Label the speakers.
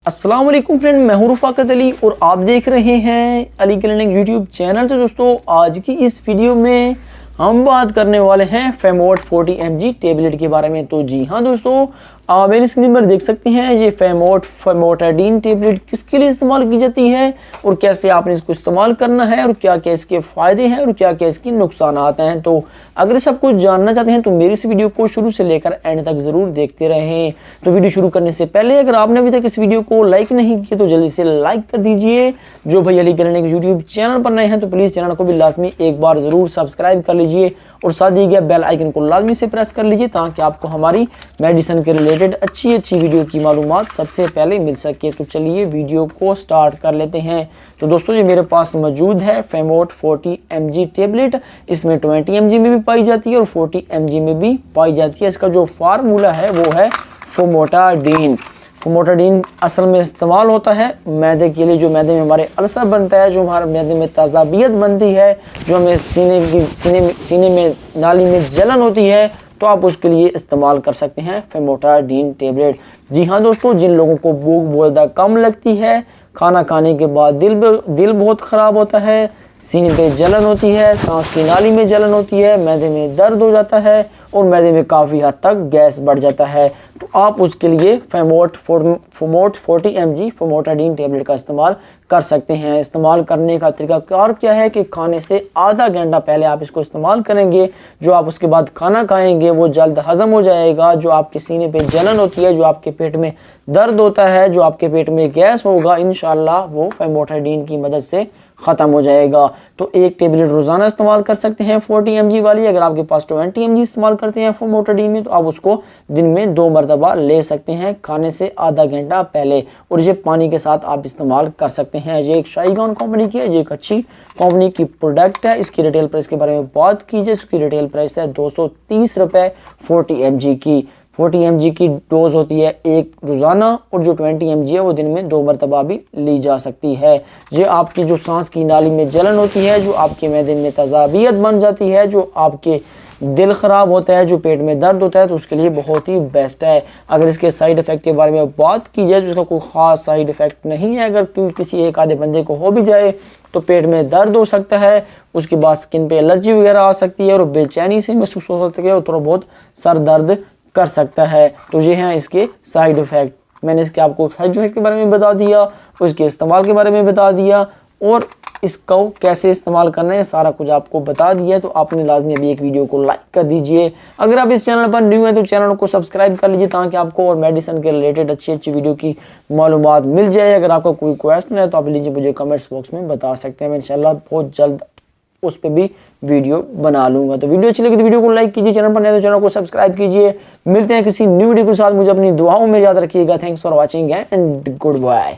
Speaker 1: अस्सलाम वालेकुम फ्रेंड, मैं हूं रफ़ाकत अली और आप देख रहे हैं अली क्लिनिक यूट्यूब चैनल। तो दोस्तों, आज की इस वीडियो में हम बात करने वाले हैं फेमोट 40 mg टेबलेट के बारे में। तो जी हाँ दोस्तों, आप मेरी स्क्रीन पर देख सकते हैं ये फेमोटाडीन टेबलेट किसके लिए इस्तेमाल की जाती है और कैसे आपने इसको इस्तेमाल करना है और क्या क्या इसके फ़ायदे हैं और क्या क्या इसके नुकसान हैं। तो अगर सब कुछ जानना चाहते हैं तो मेरी इस वीडियो को शुरू से लेकर एंड तक ज़रूर देखते रहें। तो वीडियो शुरू करने से पहले अगर आपने अभी तक इस वीडियो को लाइक नहीं किया तो जल्दी से लाइक कर दीजिए। जो भाई अली क्लिनिक यूट्यूब चैनल पर नए हैं तो प्लीज़ चैनल को भी लाजमी एक बार ज़रूर सब्सक्राइब कर लीजिए और साथ दिए गए बेल आइकन को लाजमी से प्रेस कर लीजिए ताकि आपको हमारी मेडिसिन के रिलेटेड अच्छी वीडियो की मालूमात सबसे पहले मिल सके। तो चलिए वीडियो को स्टार्ट कर लेते हैं। तो दोस्तों, ये मेरे पास मौजूद है फेमोट 40 mg टेबलेट। इसमें 20 mg में भी पाई जाती है और 40 mg में भी पाई जाती है। इसका जो फार्मूला है वो है फेमोटाडीन। फेमोटाडीन असल में इस्तेमाल होता है मैदे के लिए, जो मैदे में हमारे अल्सर बनता है, जो हमारे मैदे में तज़ाबियत बनती है, जो हमें सीने में नाली में जलन होती है, तो आप उसके लिए इस्तेमाल कर सकते हैं फेमोटाडीन टेबलेट। जी हाँ दोस्तों, जिन लोगों को भूख बहुत ज़्यादा कम लगती है, खाना खाने के बाद दिल बहुत ख़राब होता है, सीने पे जलन होती है, सांस की नाली में जलन होती है, मैदे में दर्द हो जाता है और मैदे में काफ़ी हद तक गैस बढ़ जाता है, तो आप उसके लिए फेमोट 40 mg फेमोटाडीन टेबलेट का इस्तेमाल कर सकते हैं। इस्तेमाल करने का तरीका क्या है कि खाने से आधा घंटा पहले आप इसको इस्तेमाल करेंगे। जो आप उसके बाद खाना खाएंगे वो जल्द हज़म हो जाएगा। जो आपके सीने पे जलन होती है, जो आपके पेट में दर्द होता है, जो आपके पेट में गैस होगा, इंशाल्लाह वो फेमोटाडीन की मदद से ख़त्म हो जाएगा। तो एक टेबलेट रोज़ाना इस्तेमाल कर सकते हैं 40 mg वाली। अगर आपके पास 20 mg इस्तेमाल करते हैं फेमोटाडीन में तो आप उसको दिन में 2 मरतबा ले सकते हैं खाने से आधा घंटा पहले, और ये पानी के साथ आप इस्तेमाल कर सकते हैं। ये एक शाइगॉन कंपनी की है, ये एक अच्छी कंपनी की प्रोडक्ट है। इसकी रिटेल प्राइस के बारे में बात कीजिए, इसकी रिटेल प्राइस है 230 रुपये 40 mg की। 40 mg की डोज होती है एक रोज़ाना, और जो 20 mg है वो दिन में 2 मरतबा भी ली जा सकती है। ये आपकी जो सांस की नाली में जलन होती है, जो आपके मैदे में तज़ाबियत बन जाती है, जो आपके दिल ख़राब होता है, जो पेट में दर्द होता है, तो उसके लिए बहुत ही बेस्ट है। अगर इसके साइड इफ़ेक्ट के बारे में बात की जाए तो इसका कोई ख़ास साइड इफ़ेक्ट नहीं है। अगर किसी एक आधे बंदे को हो भी जाए तो पेट में दर्द हो सकता है, उसके बाद स्किन पे एलर्जी वगैरह आ सकती है और बेचैनी से महसूस हो सकती है और थोड़ा बहुत सर दर्द कर सकता है। तो ये हैं इसके साइड इफ़ेक्ट। मैंने इसके आपको साइड इफ़ेक्ट के बारे में बता दिया, उसके इस्तेमाल के बारे में बता दिया और इसको कैसे इस्तेमाल करना है सारा कुछ आपको बता दिया। तो आपने लाजमी अभी एक वीडियो को लाइक कर दीजिए। अगर आप इस चैनल पर न्यू हैं तो चैनल को सब्सक्राइब कर लीजिए ताकि आपको और मेडिसिन के रिलेटेड अच्छी वीडियो की मालूमात मिल जाए। अगर आपका कोई क्वेश्चन है तो आप लीजिए मुझे कमेंट्स बॉक्स में बता सकते हैं। मैं इंशाल्लाह बहुत जल्द उस पर भी वीडियो बना लूँगा। तो वीडियो अच्छी लगी तो वीडियो को लाइक कीजिए, चैनल पर नए तो चैनल को सब्सक्राइब कीजिए। मिलते हैं किसी न्यू वीडियो के साथ, मुझे अपनी दुआओं में याद रखिएगा। Thanks for watching and good bye.